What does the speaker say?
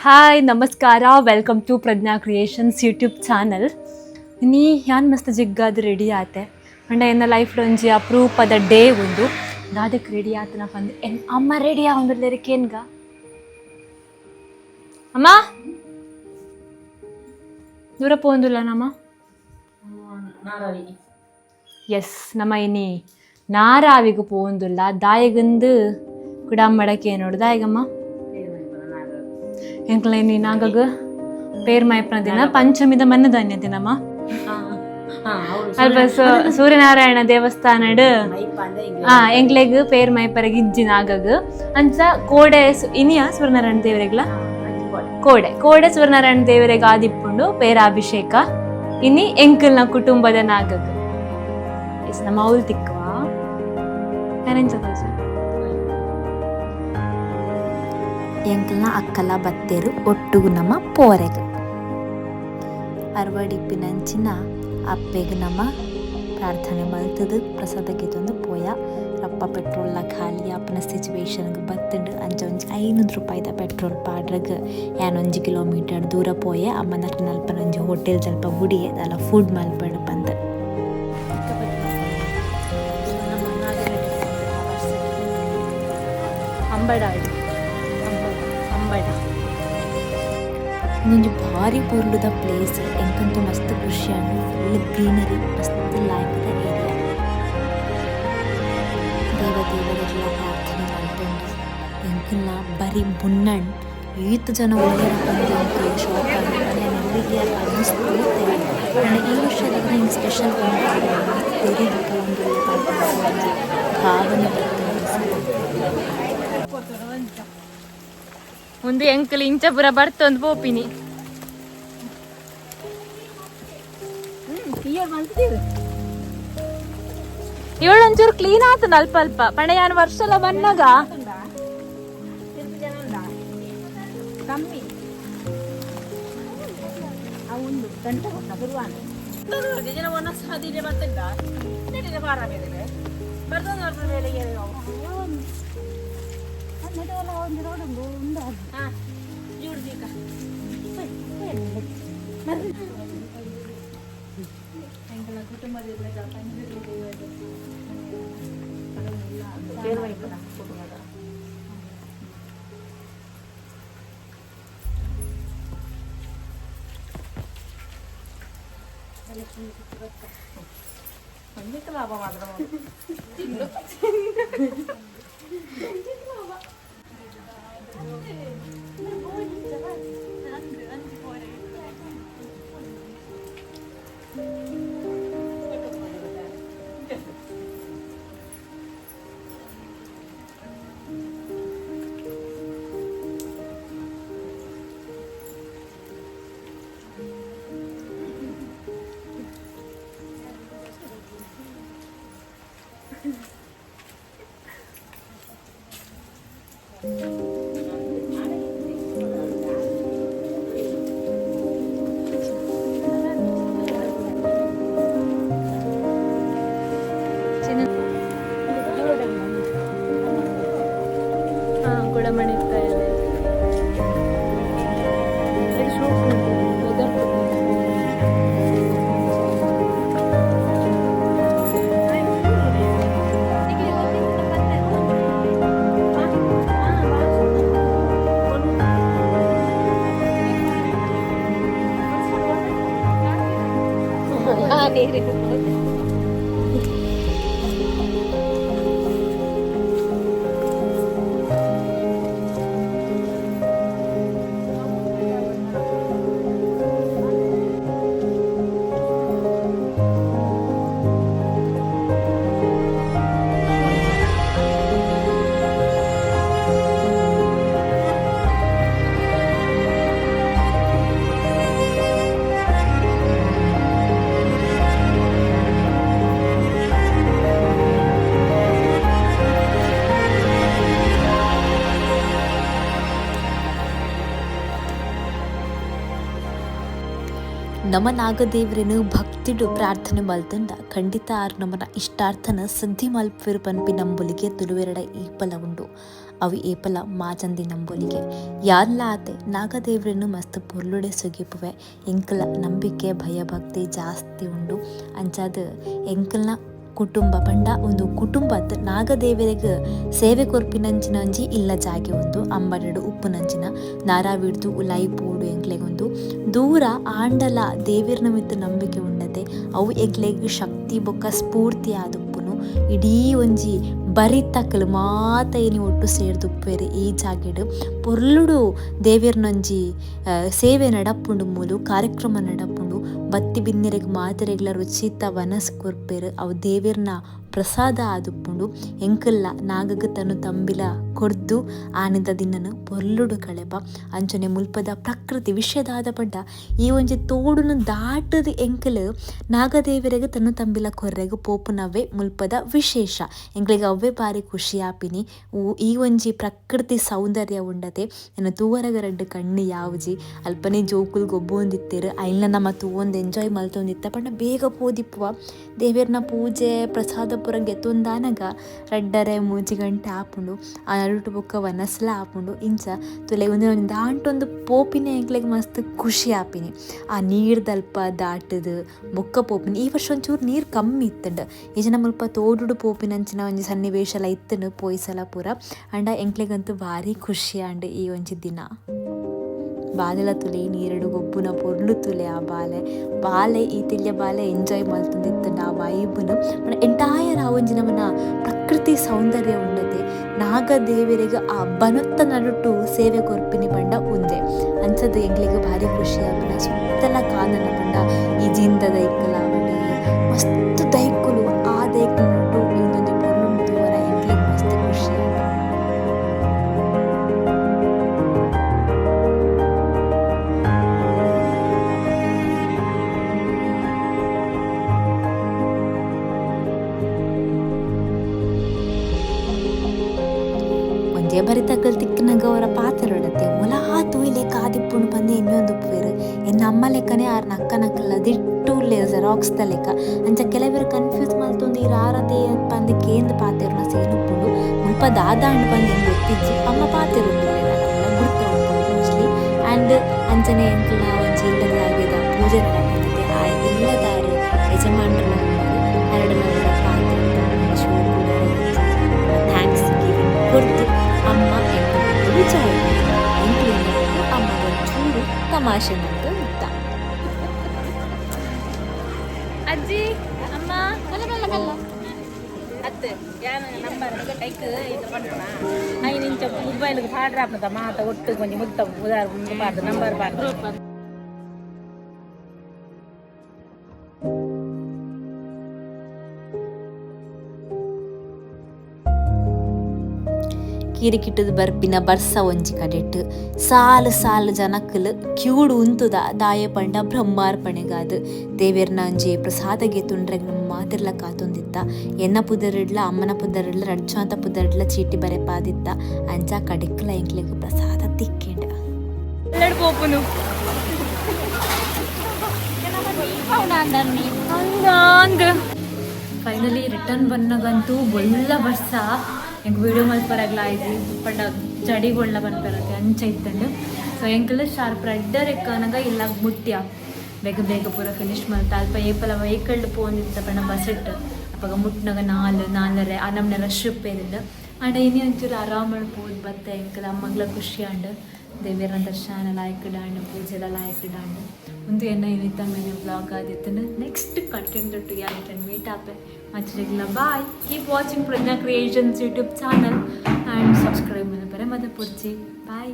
Hi ನಮಸ್ಕಾರ, welcome to Prajna creations YouTube channel. ನೀ ಯಾನ್ ಮಸ್ತ್ ಜಿಗ್ಗಾದ ರೆಡಿ ಆತೆ ಅಂಡ ಎನ್ನ ಲೈಫ್ಲ ಒಂಜಿ ಅಪರೂಪದ ಡೇ ಒಂದು ದಾದಕ್ಕೆ ರೆಡಿ ಆತನ ಬಂದು ಅಮ್ಮ ರೆಡಿ ಆಗೊಂದಿರ್ಲೇರಿಕೇನ್ಗ ಅಮ್ಮ ದೂರ ಪೋಂದುಲ್ಲ ನಮ್ಮ ಎಸ್ ನಮ್ಮ ಇನಿ ನಾರಾವಿಗೆ ಪೋಂದುಲ್ಲ ದಾಯಗಂದು ಕುಡಾಂಬಡಕ್ಕೆ ನೋಡು ದಾಯಗಮ್ಮ ಎಂಕ್ಲ ಇನಿ ನಾಗಗ ಪೇರ್ ಮೈಪ್ನ ದಿನ ಪಂಚಮಿದ ಮನ್ನಧಾನ್ಯ ದಿನಮ್ಮ ಅಲ್ಪ ಸೂರ್ಯನಾರಾಯಣ ದೇವಸ್ಥಾನಡ್ ಎಂಕ್ಲೆಗ್ ಪೇರ್ ಮೈಪರಗ್ ಇಜ್ಜಿನ ಆಗಗ ಅಂಚ ಕೋಡೆ ಇನಿಯ ಸೂರ್ಯನಾರಾಯಣ ದೇವರೆಗ್ಲ ಕೋಡೆ ಸೂರ್ಯನಾರಾಯಣ ದೇವರೆಗ್ ಆದಿಪ್ಪುಂಡು ಪೇರಾಭಿಷೇಕ ಇನಿ ಎಂಕಲ್ನ ಕುಟುಂಬದ ನಾಗಗ ಎಸ್ ನಮ್ಮ ಅವಲ್ ತಿಕ್ಕವಾ ಎಂಕಲ್ನ ಅಕ್ಕಲ ಬತ್ತೇರು ಒಟ್ಟುಗು ನಮ್ಮ ಪೋರೆಗ್ ಅರ್ವಡಿಪ್ಪಿನಂಚಿನ ಅಪ್ಪೆಗ್ ನಮ್ಮ ಪ್ರಾರ್ಥನೆ ಮಲ್ತದು ಪ್ರಸಾದಕ್ಕೆ ತಂದು ಪೋಯ ರಪ್ಪ ಪೆಟ್ರೋಲ್ನ ಖಾಲಿ ಆಪನ ಸಿಚುವೇಶನ್ಗೆ ಬತ್ತಂಡು ಅಂಚ ಒಂಜಿ 500 ರೂಪಾಯಿದ ಪೆಟ್ರೋಲ್ ಪಾಡ್ರಗ್ ಏನೊಂಜಿ ಕಿಲೋಮೀಟರ್ ದೂರ ಪೋಯೆ ಅಮ್ಮ ನಕ್ ನಲ್ಪನೊಂಜಿ ಹೋಟೆಲ್ ಸ್ವಲ್ಪ ಗುಡಿಯೆ ಅಲ್ಲ ಫುಡ್ ಮಲ್ಪಡ್ ಬಂದ ಇದೊಂದು ಭಾರಿ ಪೂರ್ಲುದ ಪ್ಲೇಸ್ ಎಂಕಂತೂ ಮಸ್ತ್ ಖುಷಿ ಆಗಿ ಫುಲ್ ಗ್ರೀನರಿ ಮಸ್ತ್ ಲಾಯ್ಕದ ಏರಿಯಾ ದೇವತೆಲ್ಲ ಪ್ರಾರ್ಥನೆ ಮಾಡ್ಕೊಂಡು ಎಂಕಲ್ನ ಬರೀ ಬುನ್ನಣ್ ಈತ ಜನ ಒಳ್ಳೆಯ ಶಾಪ್ ಆಗಿ ನಮಗೆ ಅನ್ನಿಸ್ತು ನನಗೆ ಈ ವರ್ಷದಾಗ ಹಿಂಗೆ ಸ್ಪೆಷಲ್ ತೆರೀಲಿಕ್ಕೆ ಒಂದು ಭಾವನೆ ಒಂದು ಎಂಕಲ್ ಇಂಚಪುರ ಬರ್ತೊಂದು ಪೋಪಿನಿ ಇವಳು ಒಂಚೂರು ಕ್ಲೀನ್ ಆತನ ಅಲ್ಪ ಅಲ್ಪ ಪಣೆ ಯಾನ್ ವರ್ಷ ಎಲ್ಲ ಬಂದಾಗ ಲಾಭ ಮಾತ್ರ ಗುಡಮಣಿ ನಮ್ಮ ನಾಗದೇವ್ರೇನು ಭಕ್ತಿಡು ಪ್ರಾರ್ಥನೆ ಮಲ್ತಂಡ ಖಂಡಿತ ಆರು ನಮ್ಮನ ಇಷ್ಟಾರ್ಥನ ಸಿದ್ಧಿ ಮಲ್ಪಿರು ಪನ್ಪಿ ನಂಬೊಲಿಗೆ ತುಳುವೆರಡ ಏಪಲ ಉಂಡು. ಅವು ಏಪಲ ಮಾಜಂದಿ ನಂಬೊಲಿಗೆ ಯಾರ್ಲ ಆತೆ ನಾಗದೇವ್ರೇನು ಮಸ್ತ್ ಪೊರ್ಲುಡೆ ಸುಗಿಪುವೆ. ಎಂಕಲ ನಂಬಿಕೆ ಭಯಭಕ್ತಿ ಜಾಸ್ತಿ ಉಂಡು. ಅಂಚಾದ ಎಂಕಲ್ನ ಕುಟುಂಬ ಪಂಡ ಒಂದು ಕುಟುಂಬದ ನಾಗದೇವರಿಗೆ ಸೇವೆ ಕೊರ್ಪಿನಂಚಿನ ಒಂಜಿ ಇಲ್ಲ ಜಾಗೆ ಒಂದು ಅಂಬಡಡು ಉಪ್ಪು ನಂಚಿನ ನಾರಾವಿಡ್ದು ಉಲಾಯಿ ಪೋಡು ಎಂಕ್ಲೆಗೊಂದು ದೂರ ಆಂಡಲ ದೇವಿರ್ನ ಮಿತ್ತು ನಂಬಿಕೆ ಉಂಡತೆ ಅವು ಎಗ್ಲೆಗ್ ಶಕ್ತಿ ಬೊಕ್ಕ ಸ್ಫೂರ್ತಿ ಆದುಪ್ಪುನು ಇಡೀ ಒಂಜಿ ಬರಿತಕ್ಕಲು ಮಾತ ಏನಿ ಒಟ್ಟು ಸೇರ್ದುಪ್ಪೇರು ಈ ಜಾಗೆಡು ಪೊರ್ಲುಡು ದೇವಿರ್ನೊಂಜಿ ಸೇವೆ ನಡಪುಂಡು ಮೂಲು ಕಾರ್ಯಕ್ರಮ ನಡಪುಂಡು ಬತ್ತಿ ಬಿನ್ನೆರೆಗ್ ಮಾತೆರೆಗ್ಲ ರುಚಿತ ವನಸ್ ಕೊರ್ಪೇರು ಅವು ದೇವಿರ್ನ ಪ್ರಸಾದ ಆದುಪ್ಪುಂಡು ಎಂಕಲ್ಲ ನಾಗಗ ತನು ತಂಬಿಲ ಕೊರ್ದು ಆನಿದ ದಿನನ ಪೊರ್ಲುಡು ಕಳೆಪ ಅಂಚನೆ ಮುಲ್ಪದ ಪ್ರಕೃತಿ ವಿಷಯದಾದ ಪಡ್ಡ ಈ ಒಂಜಿ ತೋಡುನು ದಾಟದ ಎಂಕಲು ನಾಗದೇವರಿಗೆ ತನು ತಂಬಿಲ ಕೊರ್ರೆಗು ಪೋಪುನವೇ ಮುಲ್ಪದ ವಿಶೇಷ ಎಂಕ್ಲೆಗೆ ಅವೇ ಬಾರಿ ಖುಷಿ ಆಪಿನಿ. ಈ ಒಂಜಿ ಪ್ರಕೃತಿ ಸೌಂದರ್ಯ ಉಂಡತೆ ನನ್ನ ತೂವರಗ ರಡ್ಡು ಕಣ್ಣು ಯಾವುಜಿ ಅಲ್ಪನೇ ಜೋಕುಲ್ ಗೊಬ್ಬೊಂದಿತ್ತೇರು ಅಯ್ಲ ನಮ್ಮ ತೂವೊಂದು ಎಂಜಾಯ್ ಮಲ್ತೊಂದಿತ್ತ ಪಂಡ ಬೇಗ ಪೋದಿಪ್ಪುವ ದೇವಿರ್ನ ಪೂಜೆ ಪ್ರಸಾದ ಪುರ ಗೆತ್ತೊಂದಾನಗ ರಡ್ಡರೆ 3 ಗಂಟೆ ಆಪುಂಡು ಆ ನಡುಟು ಬೊಕ್ಕ ವನಸ್ಲ ಆಪುಂಡು ಇಂಚ ತುಲೆ ಒಂದು ದಾಂಟೊಂದು ಪೋಪಿನ ಎಂಕ್ಲೆಗ್ ಮಸ್ತ್ ಖುಷಿ ಆಪಿನಿ. ಆ ನೀರ್ದಲ್ಪ ದಾಟದು ಬೊಕ್ಕ ಪೋಪಿನಿ. ಈ ವರ್ಷ ಒಂಚೂರು ನೀರು ಕಮ್ಮಿ ಇತ್ತಂಡು ಈ ಜನ ಮುಲ್ಪ ತೋಡುಡು ಪೋಪಿನಂಚಿನ ಒಂಜಿ ಸನ್ನಿವೇಶ ಎಲ್ಲ ಇತ್ತನು ಪೋಯ್ಸಲ ಪೂರ ಅಂಡ ಎಂಕ್ಲೆಗಂತೂ ಭಾರಿ ಖುಷಿ ಅಂಡ್ ಈ ಒಂಜಿ ದಿನ ಬಾಲೆಲ ತುಲೆ ನೀರಡು ಗೊಬ್ಬುನ ಪೊರ್ಲು ತುಲೆ ಆ ಬಾಲೆ ಈ ತಿಳ್ಯ ಬಾಲೆ ಎಂಜಾಯ್ ಮಲ್ತಂದಿತ್ತಂಡ ಆ ವೈಬ್ನು ಎಂಟೈರ್ ಆ ಒಂಜಿ ನಮ್ಮನ ಪ್ರಕೃತಿ ಸೌಂದರ್ಯ ಉಂಡತೆ ನಾಗದೇವರಿಗೆ ಆ ಬನೊತ್ತ ನಡುಟು ಸೇವೆ ಕೊರ್ಪಿನಿ ಪಂಡ ಉಂದೆ ಅಂಚದ ಎಂಗ್ಲಿಗೆ ಭಾರಿ ಖುಷಿ ಆಪುಂಡ ಸುತ್ತಲ ಕಾನನ ಪಂಡ ಈ ಜಿಂದ ದೈಕ್ಕಲ ಬಡಿ ಮಸ್ತ್ ದೈಕ್ಕುಲು ಆ ದೈಕ್ಕಲು ನಟು ಇನ್ನೊಂದು ಪೊರ್ಲು ತೂವರ ಎಂಗ್ಲಿಗೆ ಮಸ್ತ್ ಖುಷಿ ಆಪುಂಡು. ಬರಿತಕ್ಕಲ್ ತಿಕ್ಕನಾಗ ಅವರ ಪಾತ್ರ ಇಡತ್ತೆ ಮೊಲಾ ತೂಯ್ಲೆ ಕಾದಿಪ್ಪುಂಡು ಬಂದು ಇನ್ನೊಂದು ಉಪ್ಪೇರು ಎನ್ನ ಅಮ್ಮ ಲೆಕ್ಕನೇ ಆರು ನಕ್ಕನಕ್ಕಲ್ಲ ದಿಟ್ಟು ಜೆರಾಕ್ಸ್ ದ ಲೆಕ್ಕ ಅಂಚ ಕೆಲವರು ಕನ್ಫ್ಯೂಸ್ ಮಲ್ತೊಂದು ಈ ರಾರದೆ ಪಂದು ಕೇಂದ್ರ ಪಾತೆರ್ನ ಸೇನುಪ್ಪುಂಡು ಮುಲ್ಪ ದಾದಾಂಡು ಬಂದು ಹೆಂಗೆ ಗೊತ್ತಿಜ್ಜಿ ಅಮ್ಮ ಪಾತೆರುಂಡು ಗುರ್ತ ಉಂಟು ಮೋಸ್ಟ್ಲಿ ಆ್ಯಂಡ್ ಅಂಚನೆ ಎಂಕಲ್ನ ಒಂಜಿ ಇಲ್ಲದ ಆಗಿದ ಪೂಜೆ ನಡಪತ್ತೆ ಆ ಇಲ್ಲದಾರು ಯಜಮಾನ್ರನ್ನ ಹರಡಲ ಪಾತ್ರೆ ಥ್ಯಾಂಕ್ಸ್ ಗಿವಿಂಗ್ ಕೊಡ್ತು ಅಮ್ಮ ವಿಚಾರ ಅಮ್ಮ ಒಂಚೂರು ತಮಾಷೆ ಮಾಡ್ತು ಮುಕ್ತ ಅಜ್ಜಿ ಅಮ್ಮ ಅತ್ತೆ ಯಾನ ನಂಬರ್ ಕೈಕ್ ಇದು ಪಂಪನ ಐದು ಇಂಚ ಮೊಬೈಲ್ಗೆ ಪಾಡ್ರ ಆಪದ ಮಾತ ಒಟ್ಟು ಕೊಂಚ ಮುತ್ತ ಉದಾರ ಪಾಡ್ದು ನಂಬರ್ ಪಾಡ್ದು ಕಿರಿಕಿಟ್ಟದ ಬರ್ಪಿನ ಬರ್ಸ ಒಂಜಿ ಕಡೆಟ್ ಸಾಲು ಜನಕ್ಕಲು ಕ್ಯೂಡು ಉಂತುದ ದಾಯ ಪಂಡ ಬ್ರಹ್ಮಾರ್ಪಣೆಗಾದ ದೇವೇರ್ನ ಒಂಜಿ ಪ್ರಸಾದಗೆ ತುಂಡ್ರೆಗ್ ನಮ್ಮ ಮಾತಿರ್ಲ ಕಾತೊಂದಿತ್ತ ಎನ್ನ ಪುದರಿಡ್ಲ ಅಮ್ಮನ ಪುದರಿಡ್ಲ ರಡ್ಜಾಂತ ಪುದರಿಡ್ಲ ಚೀಟಿ ಬರೆಪಾದಿತ್ತ ಅಂಚ ಕಡೆಕ್ಲ ಎಂಕ್ಲೆಗ್ ಪ್ರಸಾದ ತಿಕ್ಕೆಂಡ ಫೈನಲಿ ರಿಟರ್ನ್ ಬನ್ನಗಂತೂ ಒಳ್ಳೆ ಬರ್ಸ ಹೆಂಗೆ ವೀಡಿಯೋ ಮಲ್ಪರಾಗ್ಲ ಆಯ್ತು ಪಂಡ ಜಡಿಗೊಳ್ಳ ಬರ್ತಾರತ್ತೆ ಅಂಚ ಇತ್ತಂಡು ಸೊ ಎಂಕಲ್ ಶಾರ್ಪ್ ರಡ್ಡರ್ ಎಕ್ಕನಗ ಇಲ್ಲ ಮುಟ್ಟ್ಯ ಬೇಗ ಪೂರ ಫಿನಿಶ್ ಮಾಡ್ತಾ ಅಲ್ಪ ಏಪಲ ವೆಹಿಕಲ್ ಪೋಂದಿತ್ತ ಪಂಡ ಬಸ್ಸೆಟ್ ಅಪ್ಪಾಗ ಮುಟ್ನಾಗ 4:30 ಆ ನಮ್ನೆ ರಶ್ ಪೇರಿಲ್ಲ ಅಂಡ ಇನ್ನೇ ಒಂಚೂರು ಆರಾಮ ಪೋದು ಬತ್ತ ಎಂಕಲ್ ಅಮ್ಮಗ್ಲ ಖುಷಿ ಅಂಡು ದೇವಿಯರ ದರ್ಶನ ಲಾಯ್ಕಿಡಾಂಡು ಪೂಜೆದ ಲಾಯ್ಕಿಡಾಂಡು ಒಂದು ಎನ್ನ ಇನ್ನಿತ್ತ ಮೇಲೆ ಬ್ಲಾಗ್ ಆದಿತ್ತು next content together and meet up much regular. Bye. Keep watching Prajna Creations YouTube channel and subscribe. Bye.